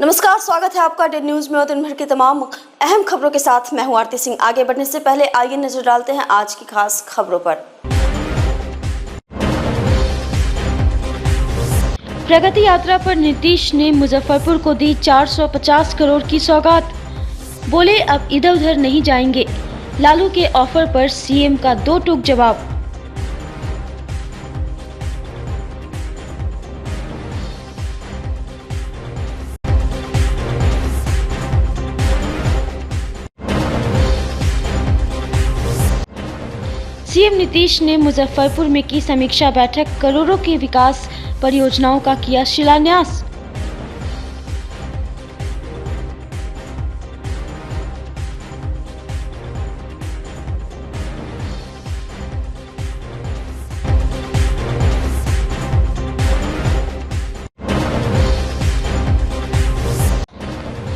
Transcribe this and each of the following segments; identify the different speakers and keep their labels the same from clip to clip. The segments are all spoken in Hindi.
Speaker 1: नमस्कार, स्वागत है आपका डेड न्यूज में और दिन भर की तमाम अहम खबरों के साथ मैं हूं आरती सिंह। आगे बढ़ने से पहले आइए नजर डालते हैं आज की खास खबरों पर।
Speaker 2: प्रगति यात्रा पर नीतीश ने मुजफ्फरपुर को दी 450 करोड़ की सौगात। बोले अब इधर उधर नहीं जाएंगे। लालू के ऑफर पर सीएम का दो टूक जवाब। सीएम नीतीश ने मुजफ्फरपुर में की समीक्षा बैठक, करोड़ों की विकास परियोजनाओं का किया शिलान्यास।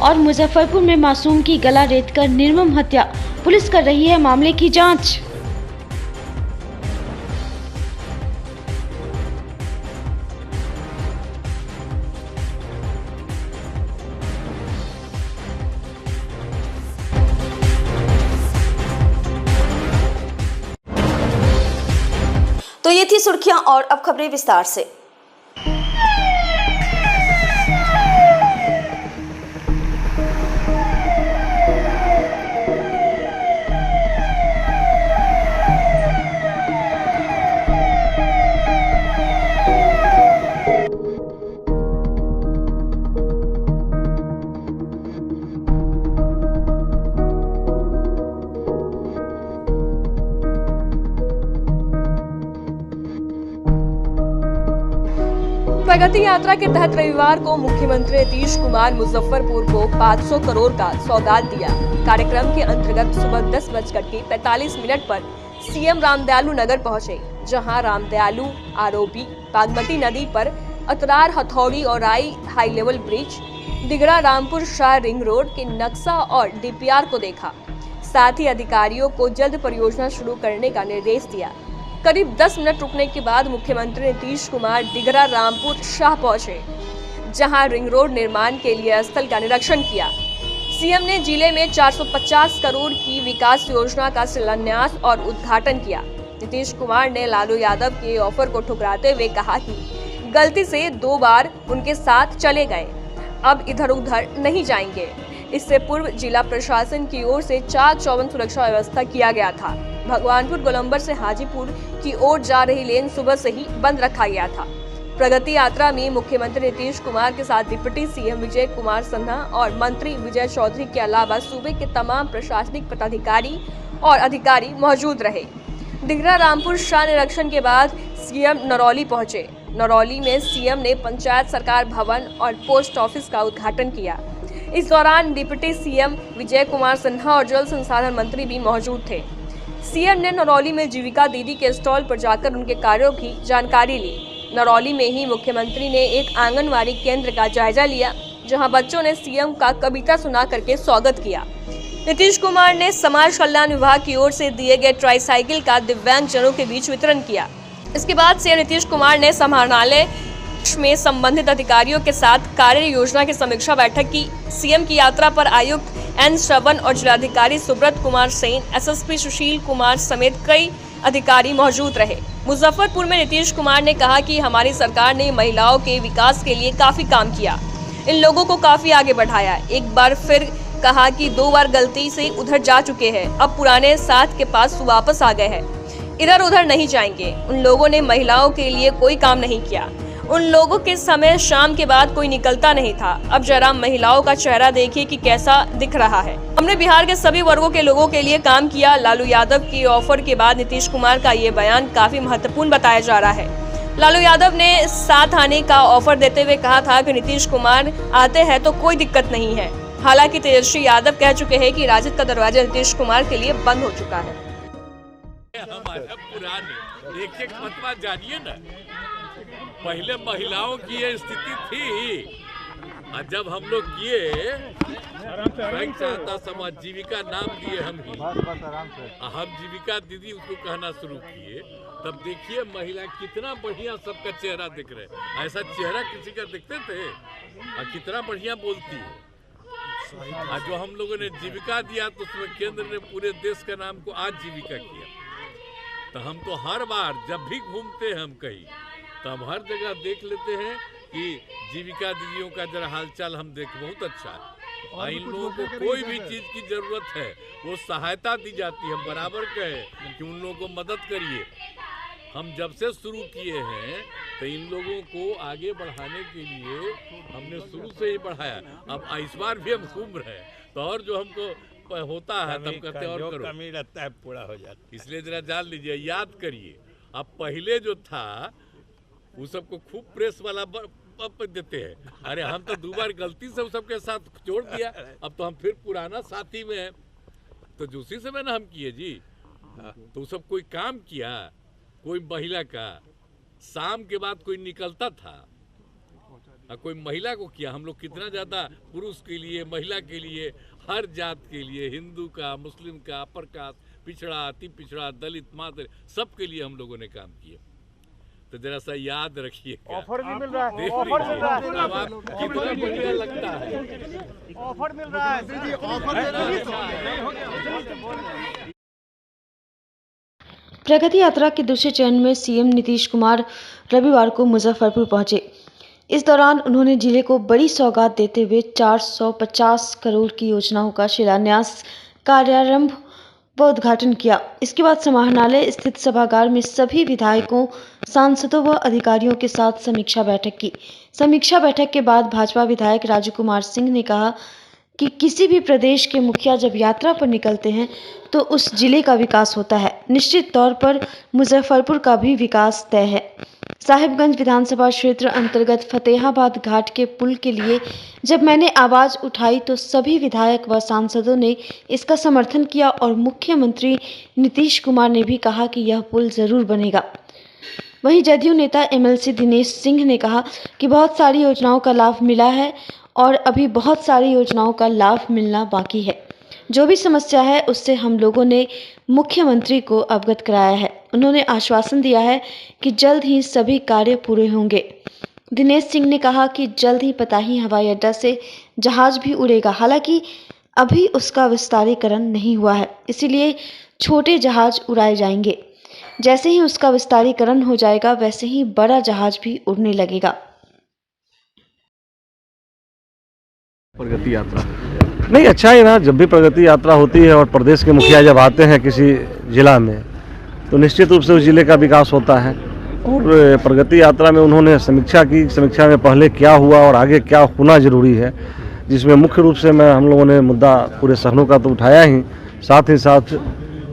Speaker 2: और मुजफ्फरपुर में मासूम की गला रेतकर निर्मम हत्या, पुलिस कर रही है मामले की जांच।
Speaker 1: तो ये थी सुर्खियां और अब खबरें विस्तार से।
Speaker 3: प्रगति यात्रा के तहत रविवार को मुख्यमंत्री नीतीश कुमार मुजफ्फरपुर को 500 करोड़ का सौगात दिया। कार्यक्रम के अंतर्गत सुबह 10:45 पर सीएम रामदयालु नगर पहुंचे, जहां रामदयालु आरोपी बागमती नदी पर अतरार हथौड़ी और आई हाई लेवल ब्रिज, दिगड़ा रामपुर शाह रिंग रोड के नक्शा और डीपीआर को देखा। साथ ही अधिकारियों को जल्द परियोजना शुरू करने का निर्देश दिया। करीब 10 मिनट रुकने के बाद मुख्यमंत्री नीतीश कुमार दिगड़ा रामपुर शाह पहुंचे, जहां रिंग रोड निर्माण के लिए स्थल का निरीक्षण किया। सीएम ने जिले में 450 करोड़ की विकास योजना का शिलान्यास और उद्घाटन किया। नीतीश कुमार ने लालू यादव के ऑफर को ठुकराते हुए कहा कि गलती से 2 बार उनके साथ चले गए, अब इधर उधर नहीं जाएंगे। इससे पूर्व जिला प्रशासन की ओर से चाक चौबंद सुरक्षा व्यवस्था किया गया था। भगवानपुर गोलंबर से हाजीपुर की ओर जा रही लेन सुबह से ही बंद रखा गया था। प्रगति यात्रा में मुख्यमंत्री नीतीश कुमार के साथ डिप्टी सीएम विजय कुमार सिन्हा और मंत्री विजय चौधरी के अलावा सूबे के तमाम प्रशासनिक पदाधिकारी और अधिकारी मौजूद रहे। दिगड़ा रामपुर शाह निरीक्षण के बाद सीएम नरौली पहुंचे। नरौली में सीएम ने पंचायत सरकार भवन और पोस्ट ऑफिस का उद्घाटन किया। इस दौरान डिप्टी सीएम विजय कुमार सिन्हा और जल संसाधन मंत्री भी मौजूद थे। सीएम ने नरौली में जीविका दीदी के स्टॉल पर जाकर उनके कार्यों की जानकारी ली। नरौली में ही मुख्यमंत्री ने एक आंगनवाड़ी केंद्र का जायजा लिया, जहां बच्चों ने सीएम का कविता सुना करके स्वागत किया। नीतीश कुमार ने समाज कल्याण विभाग की ओर से दिए गए ट्राईसाइकिल का दिव्यांग जनों के बीच वितरण किया। इसके बाद सीएम नीतीश कुमार ने समाहरणालय में संबंधित अधिकारियों के साथ कार्य योजना की समीक्षा बैठक की। सीएम की यात्रा पर आयुक्त एन श्रवण और जिलाधिकारी सुब्रत कुमार सेन, एसएसपी सुशील कुमार समेत कई अधिकारी मौजूद रहे। मुजफ्फरपुर में नीतीश कुमार ने कहा कि हमारी सरकार ने महिलाओं के विकास के लिए काफी काम किया, इन लोगों को काफी आगे बढ़ाया। एक बार फिर कहा कि 2 बार गलती से उधर जा चुके हैं, अब पुराने साथ के पास वापस आ गए हैं, इधर उधर नहीं जाएंगे। उन लोगों ने महिलाओं के लिए कोई काम नहीं किया। उन लोगों के समय शाम के बाद कोई निकलता नहीं था। अब जरा महिलाओं का चेहरा देखिए कि कैसा दिख रहा है। हमने बिहार के सभी वर्गों के लोगों के लिए काम किया। लालू यादव की ऑफर के बाद नीतीश कुमार का ये बयान काफी महत्वपूर्ण बताया जा रहा है। लालू यादव ने साथ आने का ऑफर देते हुए कहा था कि नीतीश कुमार आते हैं तो कोई दिक्कत नहीं है। हालांकि तेजस्वी यादव कह चुके हैं कि राजद का दरवाजा नीतीश कुमार के लिए बंद हो चुका है।
Speaker 4: हमारा पुराने एक मतवा जानिए ना, पहले महिलाओं की ये स्थिति थी और जब हम लोग किए बैंक सहायता समाज जीविका नाम दिए हम ही, हम जीविका दीदी उसको कहना शुरू किए, तब देखिए महिला कितना बढ़िया सबका चेहरा दिख रहे हैं। ऐसा चेहरा किसी का दिखते थे और कितना बढ़िया बोलती है। और जो हम लोगों ने जीविका दिया तो उसमें केंद्र ने पूरे देश का नाम को आज जीविका किया। तो हम तो हर बार जब भी घूमते हैं हम कहीं, तो हम हर जगह देख लेते हैं कि जीविका दीदियों का जरा हालचाल हम देख, बहुत अच्छा है। इन लोगों को कोई भी चीज़ की ज़रूरत है वो सहायता दी जाती है। हम बराबर कहे कि उन लोगों को मदद करिए। हम जब से शुरू किए हैं तो इन लोगों को आगे बढ़ाने के लिए हमने शुरू से ही बढ़ाया। अब इस बार भी हम घूम रहे हैं तो और जो हमको होता है तब कहते और करो,
Speaker 5: कमी रहता है पूरा हो जाता है।
Speaker 4: इसलिए जरा जान लीजिए, याद करिए। अब पहले जो था वो सबको खूब प्रेस वाला देते हैं, अरे हम तो 2 बार गलती से सबके साथ जोड़ दिया, अब तो हम फिर पुराना साथी में हैं। तो उसी समय ना हम किए जी, तो सब कोई काम किया, कोई महिला का शाम के बाद कोई निकलता था और कोई महिला को किया। हम लोग कितना ज़्यादा पुरुष के लिए, महिला के लिए, हर जात के लिए, हिंदू का, मुस्लिम का, अपर कास्ट, पिछड़ा, अति पिछड़ा, दलित, मादर, सबके लिए हम लोगों ने काम किया। तो जरा सा याद रखिए।
Speaker 5: ऑफर भी मिल रहा है, ऑफर मिल रहा है।
Speaker 4: अब आप कितना बढ़िया लगता है,
Speaker 5: ऑफर मिल रहा है दीदी, ऑफर दे रही है।
Speaker 2: प्रगति यात्रा के दूसरे चरण में सीएम नीतीश कुमार रविवार को मुजफ्फरपुर पहुंचे। इस दौरान उन्होंने जिले को बड़ी सौगात देते हुए 450 करोड़ की योजनाओं का शिलान्यास, कार्यारंभ व उद्घाटन किया। इसके बाद समाहरणालय स्थित सभागार में सभी विधायकों, सांसदों व अधिकारियों के साथ समीक्षा बैठक की। समीक्षा बैठक के बाद भाजपा विधायक राजू कुमार सिंह ने कहा कि किसी भी प्रदेश के मुखिया जब यात्रा पर निकलते हैं तो उस जिले का विकास होता है। निश्चित तौर पर मुजफ्फरपुर का भी विकास तय है। साहिबगंज विधानसभा क्षेत्र अंतर्गत फतेहाबाद घाट के पुल के लिए जब मैंने आवाज़ उठाई तो सभी विधायक व सांसदों ने इसका समर्थन किया और मुख्यमंत्री नीतीश कुमार ने भी कहा कि यह पुल जरूर बनेगा। वहीं जदयू नेता एमएलसी दिनेश सिंह ने कहा कि बहुत सारी योजनाओं का लाभ मिला है और अभी बहुत सारी योजनाओं का लाभ मिलना बाकी है। जो भी समस्या है उससे हम लोगों ने मुख्यमंत्री को अवगत कराया है। उन्होंने आश्वासन दिया है कि जल्द ही सभी कार्य पूरे होंगे। दिनेश सिंह ने कहा कि जल्द ही पताही हवाई अड्डा से जहाज भी उड़ेगा, हालांकि अभी उसका विस्तारीकरण नहीं हुआ है, इसीलिए छोटे जहाज उड़ाए जाएंगे। जैसे ही उसका विस्तारीकरण हो जाएगा वैसे ही बड़ा जहाज भी उड़ने लगेगा।
Speaker 6: प्रगति यात्रा नहीं, अच्छा है ना, जब भी प्रगति यात्रा होती है और प्रदेश के मुखिया जब आते हैं किसी जिला में तो निश्चित रूप से उस जिले का विकास होता है। और प्रगति यात्रा में उन्होंने समीक्षा की, समीक्षा में पहले क्या हुआ और आगे क्या होना जरूरी है, जिसमें मुख्य रूप से हम लोगों ने मुद्दा पूरे शहरों का तो उठाया ही साथ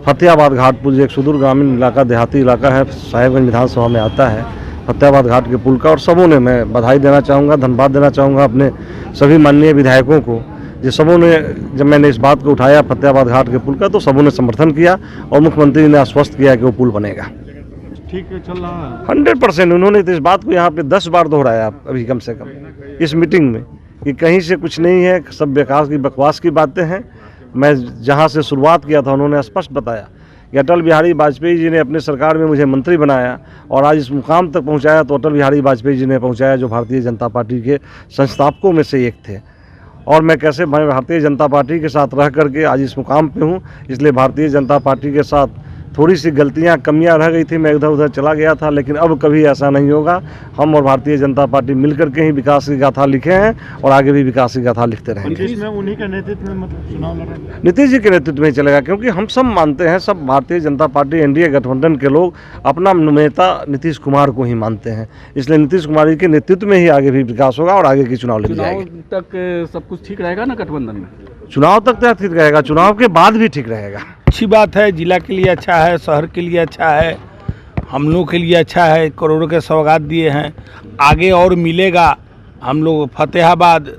Speaker 6: फतेहाबाद घाट पुल, एक सुदूर ग्रामीण इलाका, देहाती इलाका है, साहिबगंज विधानसभा में आता है, फतेहाबाद घाट के पुल का। और सबों ने, मैं बधाई देना चाहूँगा, धन्यवाद देना चाहूँगा अपने सभी माननीय विधायकों को, जो सबों ने, जब मैंने इस बात को उठाया फतेहाबाद घाट के पुल का, तो सबों ने समर्थन किया और मुख्यमंत्री ने आश्वस्त किया कि वो पुल बनेगा।
Speaker 5: ठीक है, चल रहा है
Speaker 6: 100%। उन्होंने तो इस बात को यहाँ पे 10 बार दोहराया अभी कम से कम इस मीटिंग में कि कहीं से कुछ नहीं है, सब विकास की बकवास की बातें हैं। मैं जहाँ से शुरुआत किया था उन्होंने स्पष्ट बताया कि अटल बिहारी वाजपेयी जी ने अपने सरकार में मुझे मंत्री बनाया और आज इस मुकाम तक पहुँचाया तो अटल बिहारी वाजपेयी जी ने पहुँचाया, जो भारतीय जनता पार्टी के संस्थापकों में से एक थे। और मैं कैसे भारतीय जनता पार्टी के साथ रह करके आज इस मुकाम पे हूँ, इसलिए भारतीय जनता पार्टी के साथ थोड़ी सी गलतियाँ, कमियाँ रह गई थी, मैं इधर उधर चला गया था, लेकिन अब कभी ऐसा नहीं होगा। हम और भारतीय जनता पार्टी मिलकर के ही विकास की गाथा लिखे हैं और आगे भी विकास की गाथा लिखते रहेंगे।
Speaker 5: में उन्हीं के नेतृत्व में मतलब चुनाव लड़ेंगे,
Speaker 6: नीतीश जी के नेतृत्व में चलेगा, क्योंकि हम सब मानते हैं, सब भारतीय जनता पार्टी एनडीए गठबंधन के लोग अपना नेता नीतीश कुमार को ही मानते हैं, इसलिए नीतीश कुमार जी के नेतृत्व में ही आगे भी विकास होगा और आगे की चुनाव लड़ी जाएगी।
Speaker 7: तक सब कुछ ठीक रहेगा ना गठबंधन में?
Speaker 6: चुनाव तक तो ठीक रहेगा, चुनाव के बाद भी ठीक रहेगा।
Speaker 7: अच्छी बात है, जिला के लिए अच्छा है, शहर के लिए अच्छा है, हम लोग के लिए अच्छा है। करोड़ों के सौगात दिए हैं, आगे और मिलेगा। हम लोग फतेहाबाद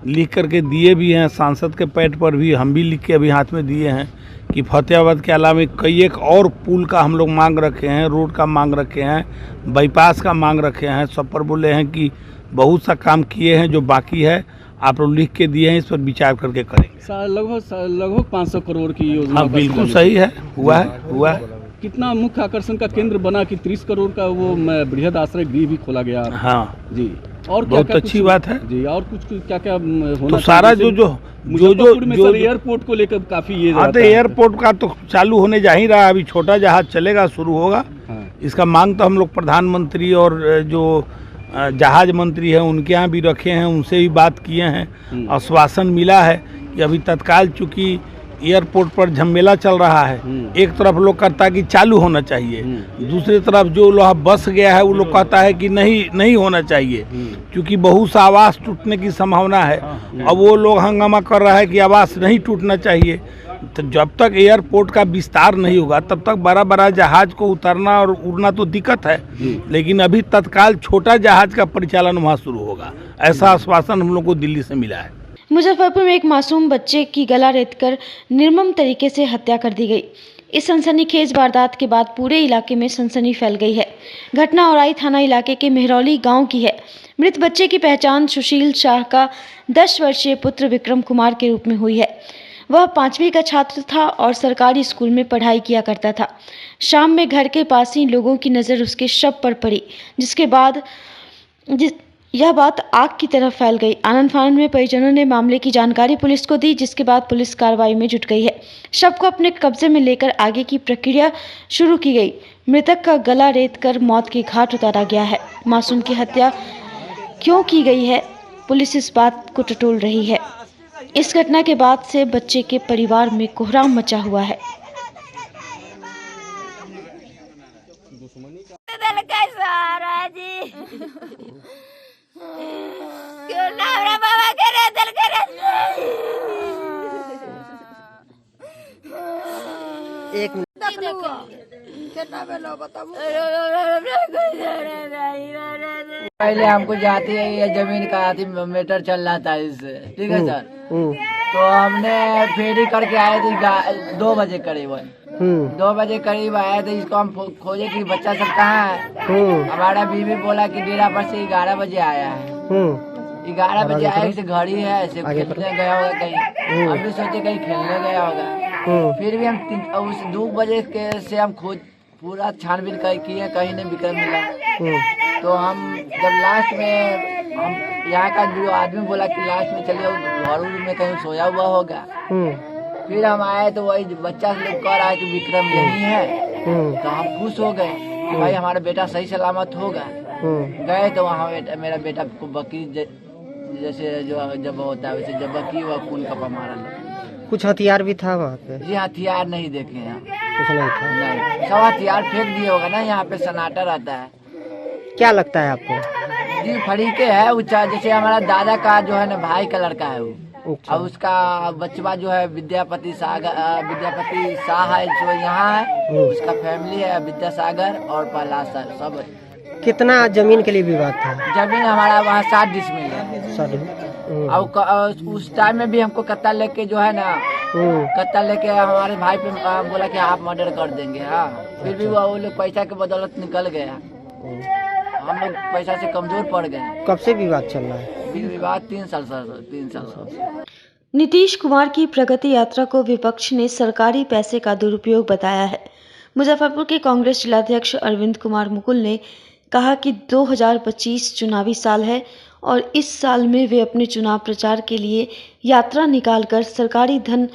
Speaker 7: लिख करके दिए भी हैं, सांसद के पैड पर भी हम भी लिख के अभी हाथ में दिए हैं कि फतेहाबाद के अलावा कई एक और पुल का हम लोग मांग रखे हैं, रोड का मांग रखे हैं, बाईपास का मांग रखे हैं। सब पर बोले हैं कि बहुत सा काम किए हैं जो बाकी है, आप लोग लिख के दिए हैं, इस पर विचार करके करेंगे।
Speaker 8: लगभग 500 करोड़ की योजना।
Speaker 7: हाँ बिल्कुल सही है, हुआ है।
Speaker 8: कितना मुख्य आकर्षण का केंद्र बना कि 30 करोड़ का वो बृहद आश्रय गृह भी खोला गया।
Speaker 7: हाँ
Speaker 8: जी, और
Speaker 7: बहुत अच्छी बात है
Speaker 8: जी। और कुछ क्या क्या होना
Speaker 7: तो सारा जो
Speaker 8: एयरपोर्ट को लेकर काफी ये
Speaker 7: तो एयरपोर्ट का तो चालू होने जा ही रहा है, अभी छोटा जहाज चलेगा, शुरू होगा। इसका मांग तो हम लोग प्रधानमंत्री और जो जहाज मंत्री हैं उनके यहाँ भी रखे हैं, उनसे भी बात किए हैं। आश्वासन मिला है कि अभी तत्काल चूंकि एयरपोर्ट पर झमेला चल रहा है, एक तरफ लोग कहता है कि चालू होना चाहिए, दूसरी तरफ जो लोग बस गया है वो लोग कहता है कि नहीं होना चाहिए, क्योंकि बहुत सा आवास टूटने की संभावना है। अब वो लोग हंगामा कर रहा है कि आवास नहीं टूटना चाहिए। तो जब तक एयरपोर्ट का विस्तार नहीं होगा तब तक बड़ा बड़ा जहाज को उतरना और उड़ना तो दिक्कत है, लेकिन अभी तत्काल छोटा जहाज का परिचालन वहाँ शुरू होगा, ऐसा आश्वासन हम लोग को दिल्ली से मिला है।
Speaker 2: मुजफ्फरपुर में एक मासूम बच्चे की गला रेतकर निर्मम तरीके से हत्या कर दी गई। इस सनसनीखेज वारदात के बाद पूरे इलाके में सनसनी फैल गई है। घटना औराई थाना इलाके के मेहरौली गांव की है। मृत बच्चे की पहचान सुशील शाह का 10 वर्षीय पुत्र विक्रम कुमार के रूप में हुई है। वह 5वीं का छात्र था और सरकारी स्कूल में पढ़ाई किया करता था। शाम में घर के पास ही लोगों की नज़र उसके शव पर पड़ी, जिसके बाद यह बात आग की तरह फैल गई। आनंद फानंद में परिजनों ने मामले की जानकारी पुलिस को दी, जिसके बाद पुलिस कार्रवाई में जुट गई है। शव को अपने कब्जे में लेकर आगे की प्रक्रिया शुरू की गई। मृतक का गला रेतकर मौत के घाट उतारा गया है। मासूम की हत्या क्यों की गई है, पुलिस इस बात को टटोल रही है। इस घटना के बाद से बच्चे के परिवार में कोहराम मचा हुआ है।
Speaker 9: पहले हमको जाती है ये जमीन का आधी मीटर चल रहा था इससे, ठीक है सर। तो हमने फेरी करके आए थे 2 बजे करीब, 2 बजे करीब आए थे। इसको हम खोजे कि बच्चा सब कहाँ है। हमारा बीवी बोला कि डेरा पर से 11 बजे आया है। 11 बजे आए से घड़ी है, ऐसे खेलने गया होगा कहीं, हम भी सोचे कहीं खेलने गया होगा। फिर भी हम उस 2 बजे के से हम खोज पूरा छानबीन किए, कहीं नहीं विक्रम मिला। तो हम जब लास्ट में हम यहाँ का जो आदमी बोला कि लास्ट में चलिए घर में कहीं सोया हुआ होगा। फिर हम आए तो वही बच्चा से लोग कह आए कि विक्रम यही है। तो हम खुश हो गए कि भाई हमारा बेटा सही सलामत होगा। गए तो वहाँ मेरा बेटा को बकरी जैसे जो जब होता है वैसे जब बकरी हुआ खून का मारा।
Speaker 10: कुछ हथियार भी था वहाँ पे?
Speaker 9: जी हथियार नहीं देखे हैं,
Speaker 10: कुछ नहीं था।
Speaker 9: नहीं, सब हथियार फेंक दिए होगा ना, यहाँ पे सन्नाटा रहता है।
Speaker 10: क्या लगता है आपको?
Speaker 9: जी फरीके है, जैसे हमारा दादा का जो है ना भाई का लड़का है वो। अब उसका बचवा जो है विद्यापति शाह है जो यहाँ है, उसका फैमिली है विद्यासागर और प्रहलाद सब।
Speaker 10: कितना जमीन के लिए विवाद था?
Speaker 9: जमीन हमारा वहाँ 60 डिसमिल है। अब उस टाइम में भी हमको कत्ता लेके जो है ना, कत्ता लेके हमारे भाई पे बोला कि आप मर्डर कर देंगे। हाँ, फिर भी वो लोग पैसा के बदौलत निकल गया। हम लोग पैसा से कमजोर पड़ गए।
Speaker 10: कब से विवाद चल रहा है?
Speaker 9: विवाद 3 साल से।
Speaker 2: नीतीश कुमार की प्रगति यात्रा को विपक्ष ने सरकारी पैसे का दुरुपयोग बताया है। मुजफ्फरपुर के कांग्रेस जिलाध्यक्ष अरविंद कुमार मुकुल ने कहा कि 2025 चुनावी साल है और इस साल में वे अपने चुनाव प्रचार के लिए यात्रा निकालकर सरकारी धन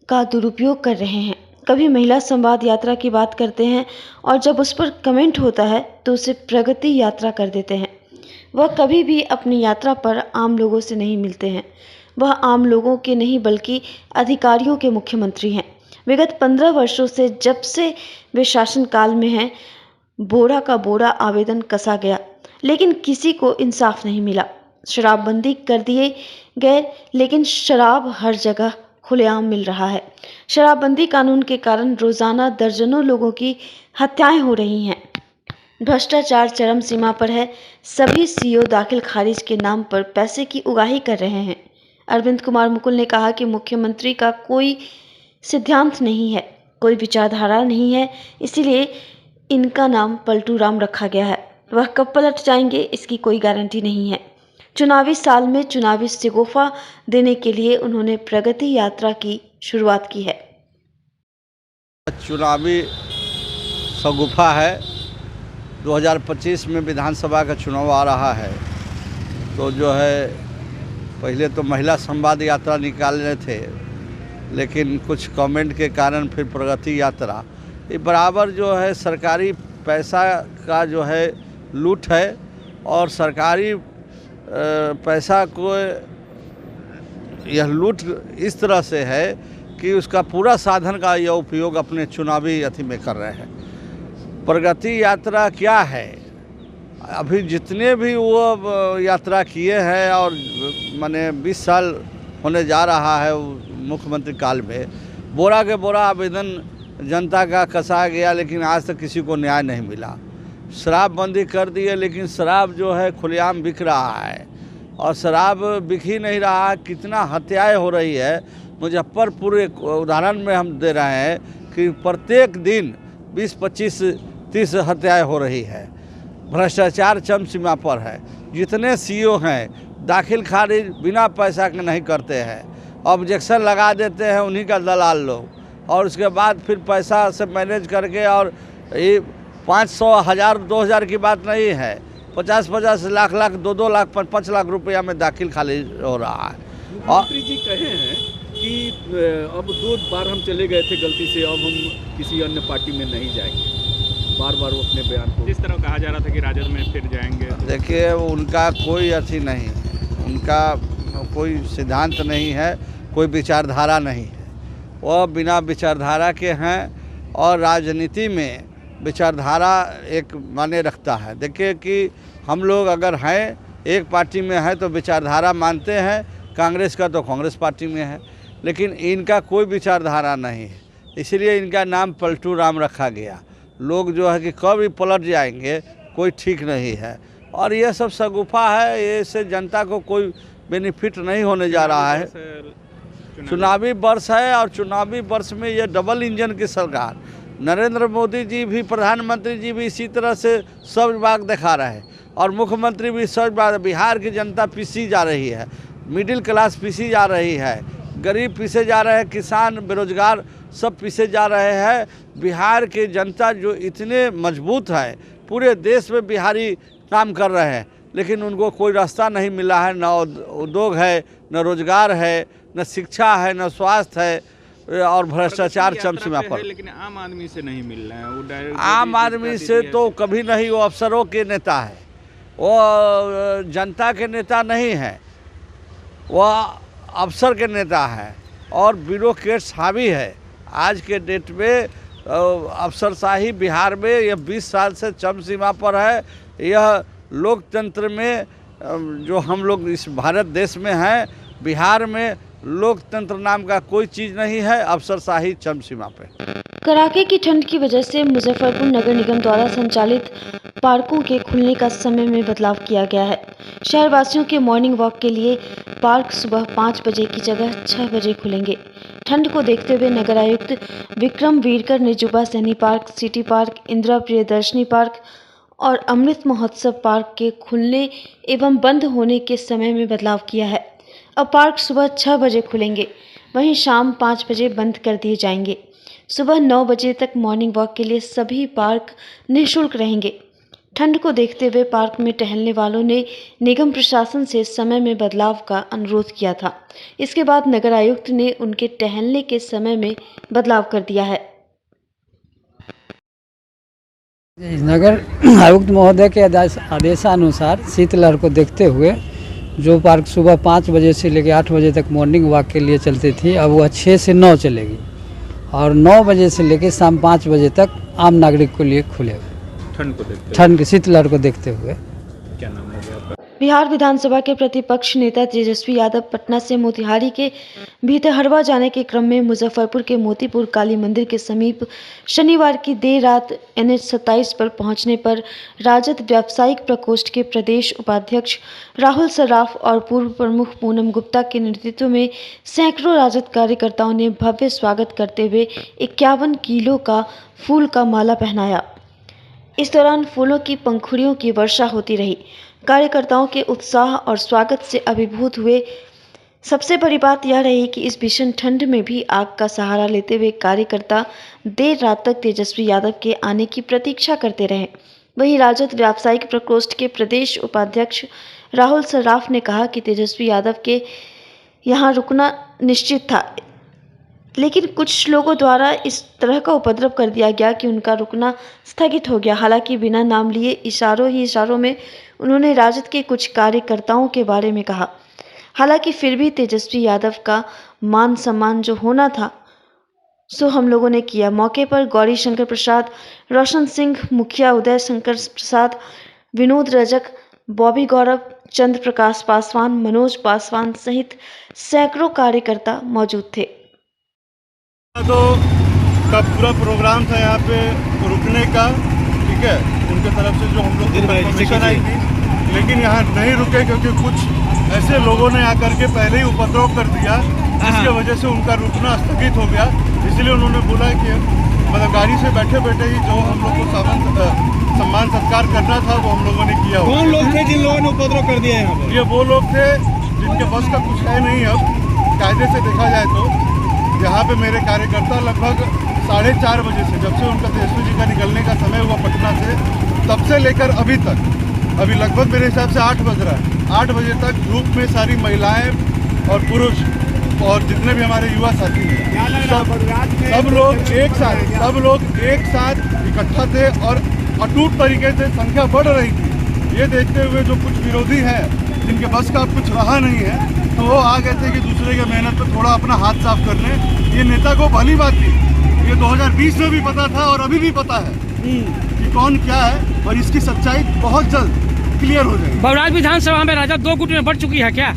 Speaker 2: का दुरुपयोग कर रहे हैं। कभी महिला संवाद यात्रा की बात करते हैं और जब उस पर कमेंट होता है तो उसे प्रगति यात्रा कर देते हैं। वह कभी भी अपनी यात्रा पर आम लोगों से नहीं मिलते हैं। वह आम लोगों के नहीं बल्कि अधिकारियों के मुख्यमंत्री हैं। विगत 15 वर्षों से जब से वे शासनकाल में हैं, बोरा का बोरा आवेदन कसा गया, लेकिन किसी को इंसाफ नहीं मिला। शराबबंदी कर दिए गए, लेकिन शराब हर जगह खुलेआम मिल रहा है। शराबबंदी कानून के कारण रोजाना दर्जनों लोगों की हत्याएं हो रही हैं। भ्रष्टाचार चरम सीमा पर है। सभी सीओ दाखिल खारिज के नाम पर पैसे की उगाही कर रहे हैं। अरविंद कुमार मुकुल ने कहा कि मुख्यमंत्री का कोई सिद्धांत नहीं है, कोई विचारधारा नहीं है, इसीलिए इनका नाम पलटू राम रखा गया है। वह कब पलट जाएंगे इसकी कोई गारंटी नहीं है। चुनावी साल में चुनावी शगुफा देने के लिए उन्होंने प्रगति यात्रा की शुरुआत की है।
Speaker 11: चुनावी शगुफा है। 2025 में विधानसभा का चुनाव आ रहा है, तो जो है पहले तो महिला संवाद यात्रा निकालने थे, लेकिन कुछ कमेंट के कारण फिर प्रगति यात्रा। ये बराबर जो है सरकारी पैसा का जो है लूट है, और सरकारी पैसा को यह लूट इस तरह से है कि उसका पूरा साधन का यह उपयोग अपने चुनावी अथी में कर रहे हैं। प्रगति यात्रा क्या है? अभी जितने भी वो यात्रा किए हैं, और माने 20 साल होने जा रहा है मुख्यमंत्री काल में, बोरा के बोरा आवेदन जनता का कसा गया, लेकिन आज तक किसी को न्याय नहीं मिला। शराबबंदी कर दी है, लेकिन शराब जो है खुलेआम बिक रहा है, और शराब बिक ही नहीं रहा है। कितना हत्याएं हो रही है। मुजफ्फरपुर एक उदाहरण में हम दे रहे हैं कि प्रत्येक दिन 20, 25, 30 हत्याएं हो रही है। भ्रष्टाचार चरम सीमा पर है। जितने सीओ हैं दाखिल खारिज बिना पैसा के नहीं करते हैं, ऑब्जेक्शन लगा देते हैं उन्हीं का दलाल लोग, और उसके बाद फिर पैसा से मैनेज करके, और ये 500, 1000, 2000 की बात नहीं है, 50-50 लाख, 2-2 लाख, 5 लाख रुपया में दाखिल खारिज हो रहा है।
Speaker 8: मुख्यमंत्री जी कहे हैं कि अब 2 बार हम चले गए थे गलती से, अब हम किसी अन्य पार्टी में नहीं जाएंगे। बार बार वो अपने बयान को
Speaker 5: जिस तरह कहा जा रहा था कि राजद में फिर जाएंगे।
Speaker 11: देखिए, उनका कोई अथी नहीं है, उनका कोई सिद्धांत नहीं है, कोई विचारधारा नहीं है। वो बिना विचारधारा के हैं, और राजनीति में विचारधारा एक माने रखता है। देखिए कि हम लोग अगर हैं एक पार्टी में हैं तो विचारधारा मानते हैं, कांग्रेस का तो कांग्रेस पार्टी में है, लेकिन इनका कोई विचारधारा नहीं है, इसलिए इनका नाम पलटू राम रखा गया। लोग जो है कि कब भी पलट जाएंगे कोई ठीक नहीं है, और ये सब शगुफा है। ये से जनता को कोई बेनिफिट नहीं होने जा रहा है। चुनावी वर्ष है, और चुनावी वर्ष में ये डबल इंजन की सरकार, नरेंद्र मोदी जी भी, प्रधानमंत्री जी भी इसी तरह से सब विभाग दिखा रहे हैं, और मुख्यमंत्री भी सब विभाग। बिहार की जनता पीसी जा रही है, मिडिल क्लास पीसी जा रही है, गरीब पीसे जा रहे हैं, किसान, बेरोजगार सब पीसे जा रहे हैं। बिहार की जनता जो इतने मजबूत है, पूरे देश में बिहारी काम कर रहे हैं, लेकिन उनको कोई रास्ता नहीं मिला है। न उद्योग है, न रोजगार है, न शिक्षा है, न स्वास्थ्य है, और भ्रष्टाचार चरम सीमा पर।
Speaker 5: लेकिन आम आदमी से नहीं मिल रहा है। वो डायरेक्ट
Speaker 11: आम आदमी से तो कभी नहीं। वो अफसरों के नेता है, वो जनता के नेता नहीं है, वो अफसर के नेता है, और ब्यूरोक्रेट्स हावी है। आज के डेट में अफसरशाही बिहार में यह 20 साल से चरम सीमा पर है। यह लोकतंत्र में जो हम लोग इस भारत देश में हैं, बिहार में लोकतंत्र नाम का कोई चीज़ नहीं है, अफसरशाही चरम सीमा पे।
Speaker 2: कड़ाके की ठंड की वजह से मुजफ्फरपुर नगर निगम द्वारा संचालित पार्कों के खुलने का समय में बदलाव किया गया है। शहरवासियों के मॉर्निंग वॉक के लिए पार्क सुबह 5 बजे की जगह 6 बजे खुलेंगे। ठंड को देखते हुए नगर आयुक्त विक्रम वीरकर ने जुबा Saini park, city park, Indira Priyadarshini park और अमृत महोत्सव पार्क के खुलने एवं बंद होने के समय में बदलाव किया है। अब पार्क सुबह 6 बजे खुलेंगे, वहीं शाम 5 बजे बंद कर दिए जाएंगे। सुबह 9 बजे तक मॉर्निंग वॉक के लिए सभी पार्क निःशुल्क रहेंगे। ठंड को देखते हुए पार्क में टहलने वालों ने निगम प्रशासन से समय में बदलाव का अनुरोध किया था। इसके बाद नगर आयुक्त ने उनके टहलने के समय में बदलाव कर दिया है।
Speaker 12: नगर आयुक्त महोदय के आदेशानुसार शीतलहर को देखते हुए जो पार्क सुबह 5 बजे से लेकर 8 बजे तक मॉर्निंग वॉक के लिए चलती थी, अब वह 6 से 9 चलेगी, और 9 बजे से लेकर शाम 5 बजे तक आम नागरिक के लिए खुलेगा। ठंड की शीतलहर को देखते हुए।
Speaker 5: क्या नाम है आपका?
Speaker 2: बिहार विधानसभा के प्रतिपक्ष नेता तेजस्वी यादव पटना से मोतिहारी के भीतहरवा जाने के क्रम में मुजफ्फरपुर के मोतीपुर काली मंदिर के समीप शनिवार की देर रात NH 27 पर पहुंचने पर राजद व्यावसायिक प्रकोष्ठ के प्रदेश उपाध्यक्ष राहुल सराफ और पूर्व प्रमुख पूनम गुप्ता के नेतृत्व में सैकड़ों राजद कार्यकर्ताओं ने भव्य स्वागत करते हुए 51 किलो का फूल का माला पहनाया। इस दौरान फूलों की पंखुड़ियों की वर्षा होती रही। कार्यकर्ताओं के उत्साह और स्वागत से अभिभूत हुए। सबसे बड़ी बात यह रही कि इस भीषण ठंड में भी आग का सहारा लेते हुए कार्यकर्ता देर रात तक तेजस्वी यादव के आने की प्रतीक्षा करते रहे। वहीं राजद व्यावसायिक प्रकोष्ठ के प्रदेश उपाध्यक्ष राहुल सर्राफ ने कहा कि तेजस्वी यादव के यहाँ रुकना निश्चित था, लेकिन कुछ लोगों द्वारा इस तरह का उपद्रव कर दिया गया कि उनका रुकना स्थगित हो गया। हालांकि बिना नाम लिए इशारों में उन्होंने राजद के कुछ कार्यकर्ताओं के बारे में कहा। हालांकि फिर भी तेजस्वी यादव का मान सम्मान जो होना था सो हम लोगों ने किया। मौके पर गौरी शंकर प्रसाद, रोशन सिंह मुखिया, उदय शंकर प्रसाद, विनोद रजक, बॉबी गौरव, चंद्र प्रकाश पासवान, मनोज पासवान सहित सैकड़ों कार्यकर्ता मौजूद थे।
Speaker 13: तो का पूरा प्रोग्राम था यहाँ पे रुकने का, ठीक है, उनके तरफ से जो हम लोग को परमिशन आई थी, लेकिन यहाँ नहीं रुके क्योंकि कुछ ऐसे लोगों ने आकर के पहले ही उपद्रव कर दिया, जिसके वजह से उनका रुकना स्थगित हो गया। इसलिए उन्होंने बोला कि मतलब गाड़ी से बैठे बैठे ही जो हम लोग को सम्मान सत्कार करना था वो हम लोगों ने किया।
Speaker 5: कौन लोग थे जिन लोगों ने उपद्रव कर दिया यहाँ पर?
Speaker 13: ये वो लोग थे जिनके बस का कुछ है नहीं। अब कायदे से देखा जाए तो यहाँ पे मेरे कार्यकर्ता लगभग 4:30 बजे से, जब से उनका तेजस्वी जी का निकलने का समय हुआ पटना से, तब से लेकर अभी तक, अभी लगभग मेरे हिसाब से 8 बज रहा है, 8 बजे तक धूप में सारी महिलाएं और पुरुष और जितने भी हमारे युवा साथी हैं, सब लोग एक साथ इकट्ठा थे और अटूट तरीके से संख्या बढ़ रही थी। ये देखते हुए जो कुछ विरोधी हैं जिनके बस का कुछ रहा नहीं है, तो वो आ गए थे कि दूसरे के मेहनत पर थोड़ा अपना हाथ साफ कर लें। ये नेता को भली बात थी, ये 2020 में भी पता था और अभी भी पता है कि कौन क्या है, और इसकी सच्चाई बहुत जल्द क्लियर हो जाएगी।
Speaker 14: बहराइच विधानसभा में राजद 2 गुट में बढ़ चुकी है क्या?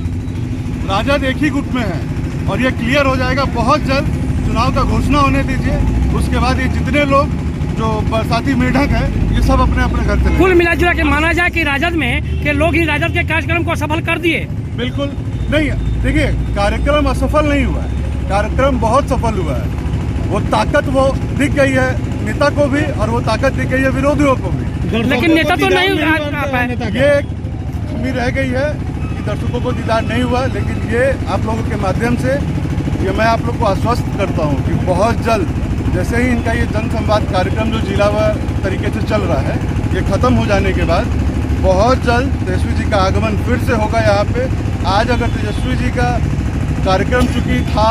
Speaker 13: राजद एक ही गुट में है और ये क्लियर हो जाएगा बहुत जल्द। चुनाव का घोषणा होने दीजिए, उसके बाद ये जितने लोग जो बरसाती मेढक है ये सब अपने अपने घर चले।
Speaker 14: कुल मिलाजुला के माना जाए कि राजद में के लोग ही राजद के कार्यक्रम को सफल कर दिए।
Speaker 13: बिल्कुल नहीं, देखिए कार्यक्रम असफल नहीं हुआ है, कार्यक्रम बहुत सफल हुआ है। वो ताकत वो दिख गई है नेता को भी और वो ताकत दिख गई है विरोधियों को भी,
Speaker 14: लेकिन नेता तो नहीं आ पाए।
Speaker 13: ये कमी रह गई है कि दर्शकों को दीदार नहीं हुआ, लेकिन ये आप लोगों के माध्यम से ये मैं आप लोग को आश्वस्त करता हूँ कि बहुत जल्द, जैसे ही इनका ये जन संवाद कार्यक्रम जो जिलावार तरीके से चल रहा है ये खत्म हो जाने के बाद बहुत जल्द तेजस्वी जी का आगमन फिर से होगा यहाँ पे। आज अगर तेजस्वी जी का कार्यक्रम चूँकि था,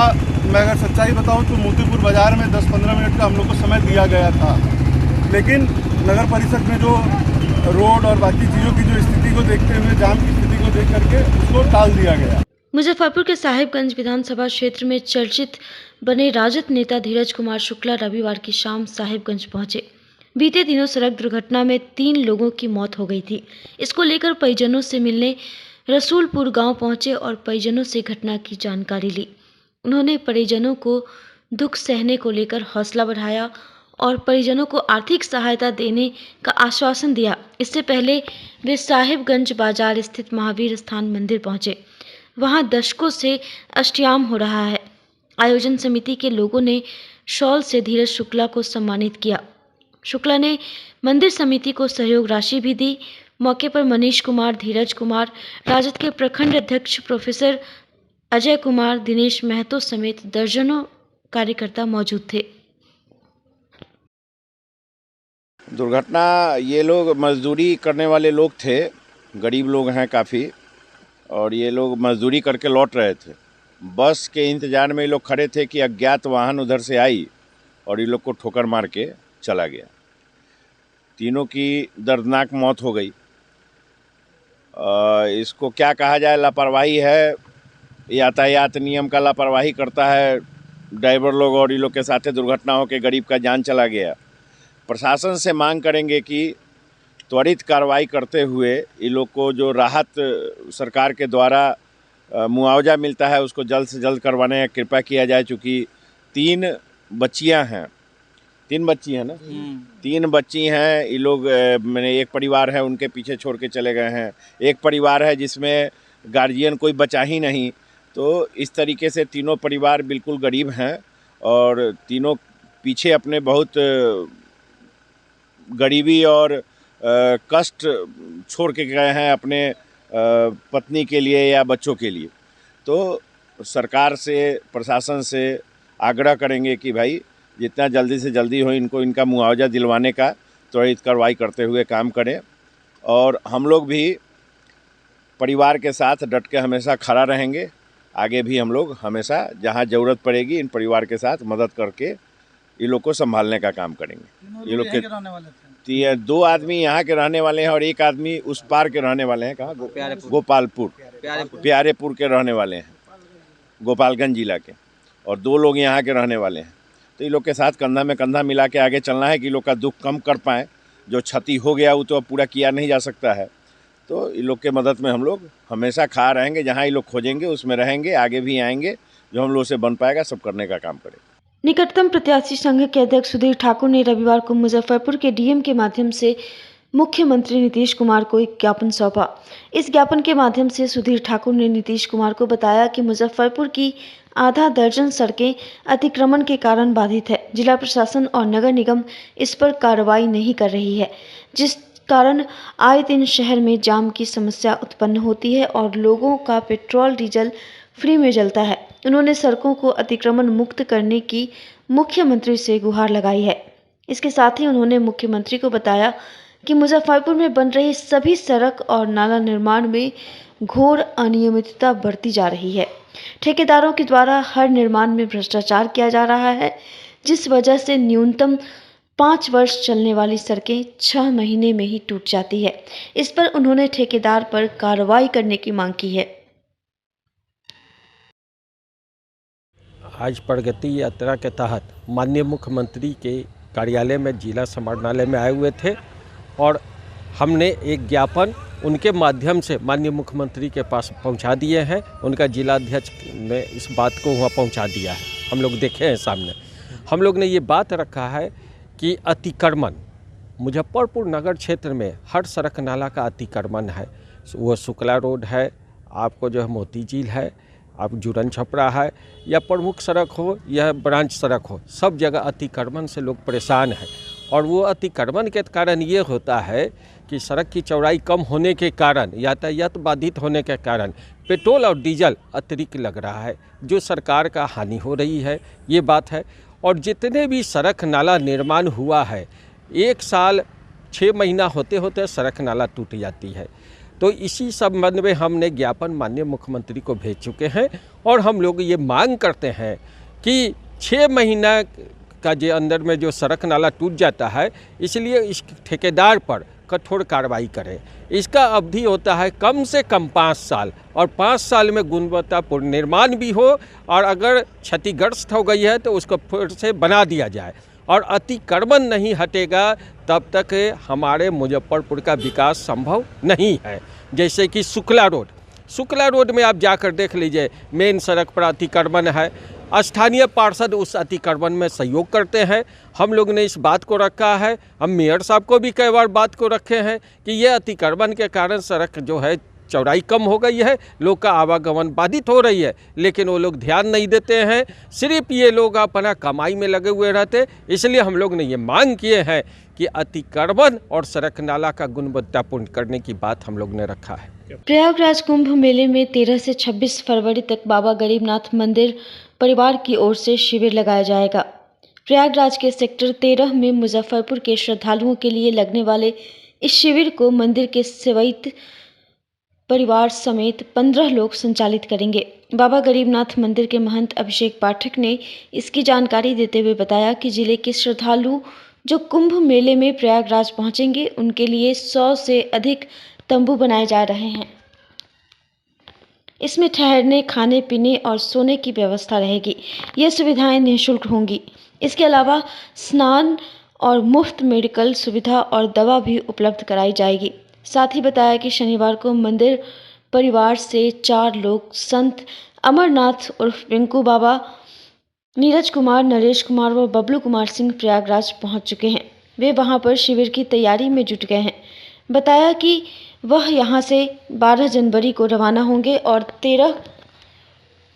Speaker 13: मैं अगर सच्चाई बताऊँ तो मोतीपुर बाजार में 10-15 मिनट का हम लोग को समय दिया गया था, लेकिन नगर परिषद में जो रोड और बाकी चीज़ों की जो स्थिति को देखते हुए, जाम की स्थिति को देख करके उसको टाल दिया गया।
Speaker 2: मुजफ्फरपुर के साहिबगंज विधानसभा क्षेत्र में चर्चित बने राजद नेता धीरज कुमार शुक्ला रविवार की शाम साहिबगंज पहुंचे। बीते दिनों सड़क दुर्घटना में 3 लोगों की मौत हो गई थी। इसको लेकर परिजनों से मिलने रसूलपुर गांव पहुंचे और परिजनों से घटना की जानकारी ली। उन्होंने परिजनों को दुख सहने को लेकर हौसला बढ़ाया और परिजनों को आर्थिक सहायता देने का आश्वासन दिया। इससे पहले वे साहिबगंज बाजार स्थित महावीर स्थान मंदिर पहुंचे। वहां दशकों से अष्टयाम हो रहा है। आयोजन समिति के लोगों ने शॉल से धीरज शुक्ला को सम्मानित किया। शुक्ला ने मंदिर समिति को सहयोग राशि भी दी। मौके पर मनीष कुमार, धीरज कुमार, राजद के प्रखंड अध्यक्ष प्रोफेसर अजय कुमार, दिनेश महतो समेत दर्जनों कार्यकर्ता मौजूद थे।
Speaker 15: दुर्घटना, ये लोग मजदूरी करने वाले लोग थे, गरीब लोग हैं काफ़ी, और ये लोग मजदूरी करके लौट रहे थे। बस के इंतजार में ये लोग खड़े थे कि अज्ञात वाहन उधर से आई और ये लोग को ठोकर मार के चला गया। तीनों की दर्दनाक मौत हो गई। इसको क्या कहा जाए, लापरवाही है, यातायात नियम का लापरवाही करता है ड्राइवर लोग, और ये लोग के साथ दुर्घटना हो के गरीब का जान चला गया। प्रशासन से मांग करेंगे कि त्वरित कार्रवाई करते हुए ये लोग को जो राहत सरकार के द्वारा मुआवजा मिलता है उसको जल्द से जल्द करवाने का कृपा किया जाए। चूँकि 3 बच्चियां हैं, 3 बच्ची हैं ना, 3 बच्ची हैं। ये लोग मैंने एक परिवार है उनके पीछे छोड़ के चले गए हैं, एक परिवार है जिसमें गार्जियन कोई बचा ही नहीं। तो इस तरीके से तीनों परिवार बिल्कुल गरीब हैं और तीनों पीछे अपने बहुत गरीबी और कष्ट छोड़ के गए हैं अपने पत्नी के लिए या बच्चों के लिए। तो सरकार से, प्रशासन से आग्रह करेंगे कि भाई जितना जल्दी से जल्दी हो इनको इनका मुआवजा दिलवाने का त्वरित कार्रवाई करते हुए काम करें। और हम लोग भी परिवार के साथ डट के हमेशा खड़ा रहेंगे। आगे भी हम लोग हमेशा जहां ज़रूरत पड़ेगी इन परिवार के साथ मदद करके इन लोग को संभालने का काम करेंगे। ये लोग के 2 आदमी यहाँ के रहने वाले हैं और 1 आदमी उस पार के रहने वाले हैं। कहाँ? गोपालपुर, प्यारेपुर के रहने वाले हैं, गोपालगंज जिला के, और 2 लोग यहाँ के रहने वाले हैं। तो इन लोग के साथ कंधा में कंधा मिला के आगे चलना है कि लोग का दुख कम कर पाएँ। जो क्षति हो गया वो तो अब पूरा किया नहीं जा सकता है। तो इन लोग के मदद में हम लोग हमेशा खड़ा रहेंगे। जहाँ ये लोग खोजेंगे उसमें रहेंगे, आगे भी आएंगे। जो हम लोग से बन पाएगा सब करने का काम करेंगे।
Speaker 2: निकटतम प्रत्याशी संघ के अध्यक्ष सुधीर ठाकुर ने रविवार को मुजफ्फरपुर के डीएम के माध्यम से मुख्यमंत्री नीतीश कुमार को एक ज्ञापन सौंपा। इस ज्ञापन के माध्यम से सुधीर ठाकुर ने नीतीश कुमार को बताया कि मुजफ्फरपुर की आधा दर्जन सड़कें अतिक्रमण के कारण बाधित है। जिला प्रशासन और नगर निगम इस पर कार्रवाई नहीं कर रही है, जिस कारण आए दिन शहर में जाम की समस्या उत्पन्न होती है और लोगों का पेट्रोल डीजल फ्री में जलता है। उन्होंने सड़कों को अतिक्रमण मुक्त करने की मुख्यमंत्री से गुहार लगाई है। इसके साथ ही उन्होंने मुख्यमंत्री को बताया कि मुजफ्फरपुर में बन रही सभी सड़क और नाला निर्माण में घोर अनियमितता बरती जा रही है। ठेकेदारों के द्वारा हर निर्माण में भ्रष्टाचार किया जा रहा है, जिस वजह से न्यूनतम 5 वर्ष चलने वाली सड़कें 6 महीने में ही टूट जाती है। इस पर उन्होंने ठेकेदार पर कार्रवाई करने की मांग की है।
Speaker 16: आज प्रगति यात्रा के तहत माननीय मुख्यमंत्री के कार्यालय में जिला समाहरणालय में आए हुए थे और हमने एक ज्ञापन उनके माध्यम से माननीय मुख्यमंत्री के पास पहुंचा दिए हैं। उनका जिला अध्यक्ष ने इस बात को वहाँ पहुंचा दिया है, हम लोग देखे हैं सामने। हम लोग ने ये बात रखा है कि अतिक्रमण मुजफ्फरपुर नगर क्षेत्र में हर सड़क नाला का अतिक्रमण है। वो शुक्ला रोड है, आपको जो है मोती झील है, आप जुरन छपरा है, या प्रमुख सड़क हो या ब्रांच सड़क हो, सब जगह अतिक्रमण से लोग परेशान हैं। और वो अतिक्रमण के कारण ये होता है कि सड़क की चौड़ाई कम होने के कारण, यातायात बाधित होने के कारण पेट्रोल और डीजल अतिरिक्त लग रहा है, जो सरकार का हानि हो रही है, ये बात है। और जितने भी सड़क नाला निर्माण हुआ है, 1 साल 6 महीना होते होते सड़क नाला टूट जाती है। तो इसी संबंध में हमने ज्ञापन माननीय मुख्यमंत्री को भेज चुके हैं और हम लोग ये मांग करते हैं कि 6 महीना का जो अंदर में जो सड़क नाला टूट जाता है, इसलिए इस ठेकेदार पर कठोर कार्रवाई करें। इसका अवधि होता है कम से कम 5 साल और 5 साल में गुणवत्तापूर्ण निर्माण भी हो और अगर क्षतिग्रस्त हो गई है तो उसको फिर से बना दिया जाए। और अतिक्रमण नहीं हटेगा तब तक हमारे मुजफ्फरपुर का विकास संभव नहीं है। जैसे कि शुक्ला रोड में आप जाकर देख लीजिए, मेन सड़क पर अतिक्रमण है। स्थानीय पार्षद उस अतिक्रमण में सहयोग करते हैं। हम लोग ने इस बात को रखा है, हम मेयर साहब को भी कई बार बात को रखे हैं कि ये अतिक्रमण के कारण सड़क जो है चौड़ाई कम हो गई है, लोग का आवागमन बाधित हो रही है, लेकिन वो लोग ध्यान नहीं देते हैं। सिर्फ ये लोग अपना कमाई में लगे हुए रहते। इसलिए हम लोग ने ये मांग किए हैं कि अतिक्रमण और सड़क नाला का गुणवत्तापूर्ण करने की बात हम लोग ने रखा है।
Speaker 2: प्रयागराज कुंभ मेले में 13 से 26 फरवरी तक बाबा गरीबनाथ मंदिर परिवार की ओर से शिविर लगाया जाएगा। प्रयागराज के सेक्टर 13 में मुजफ्फरपुर के श्रद्धालुओं के लिए लगने वाले इस शिविर को मंदिर के सेवैत परिवार समेत 15 लोग संचालित करेंगे। बाबा गरीबनाथ मंदिर के महंत अभिषेक पाठक ने इसकी जानकारी देते हुए बताया कि जिले के श्रद्धालु जो कुंभ मेले में प्रयागराज पहुंचेंगे, उनके लिए 100 से अधिक तंबू बनाए जा रहे हैं। इसमें ठहरने, खाने पीने और सोने की व्यवस्था रहेगी। ये सुविधाएं निःशुल्क होंगी। इसके अलावा स्नान और मुफ्त मेडिकल सुविधा और दवा भी उपलब्ध कराई जाएगी। साथ ही बताया कि शनिवार को मंदिर परिवार से 4 लोग संत अमरनाथ उर्फ पिंकू बाबा, नीरज कुमार, नरेश कुमार व बबलू कुमार सिंह प्रयागराज पहुंच चुके हैं। वे वहां पर शिविर की तैयारी में जुट गए हैं। बताया कि वह यहां से 12 जनवरी को रवाना होंगे और 13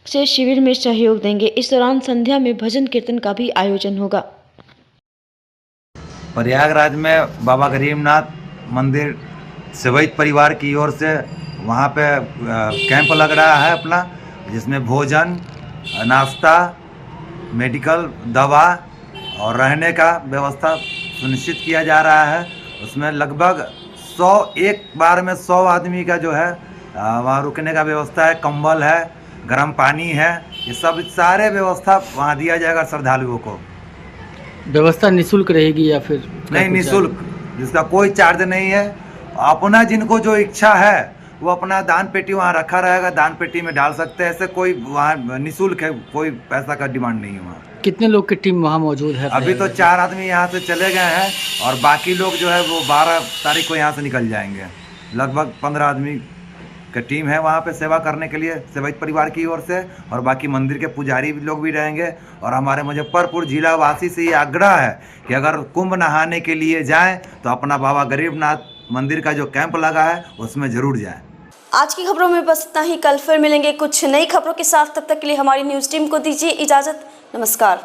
Speaker 2: से शिविर में सहयोग देंगे। इस दौरान संध्या में भजन कीर्तन का भी आयोजन होगा।
Speaker 17: प्रयागराज में बाबा गरीबनाथ मंदिर सेवैत परिवार की ओर से वहाँ पे कैंप लग रहा है अपना, जिसमें भोजन, नाश्ता, मेडिकल, दवा और रहने का व्यवस्था सुनिश्चित किया जा रहा है। उसमें लगभग 100 एक बार में 100 आदमी का जो है वहाँ रुकने का व्यवस्था है, कंबल है, गर्म पानी है, ये सब सारे व्यवस्था वहाँ दिया जाएगा श्रद्धालुओं को।
Speaker 12: व्यवस्था निःशुल्क रहेगी या फिर
Speaker 17: नहीं, निःशुल्क, जिसका कोई चार्ज नहीं है। अपना जिनको जो इच्छा है वो अपना दान पेटी वहाँ रखा रहेगा, दान पेटी में डाल सकते हैं। ऐसे कोई वहाँ निःशुल्क है, कोई पैसा का डिमांड नहीं है वहाँ।
Speaker 12: कितने लोग की टीम वहाँ मौजूद है?
Speaker 17: अभी तो 4 आदमी यहाँ से चले गए हैं और बाकी लोग जो है वो 12 तारीख को यहाँ से निकल जाएंगे। लगभग 15 आदमी की टीम है वहाँ पे सेवा करने के लिए सेवैत परिवार की ओर से, और बाकी मंदिर के पुजारी लोग भी रहेंगे। और हमारे मुजफ्फरपुर जिला वासी से ये आग्रह है कि अगर कुंभ नहाने के लिए जाएं तो अपना बाबा गरीबनाथ मंदिर का जो कैंप लगा है उसमें ज़रूर जाएं।
Speaker 1: आज की खबरों में बस इतना ही। कल फिर मिलेंगे कुछ नई खबरों के साथ। तब तक के लिए हमारी न्यूज़ टीम को दीजिए इजाज़त। नमस्कार।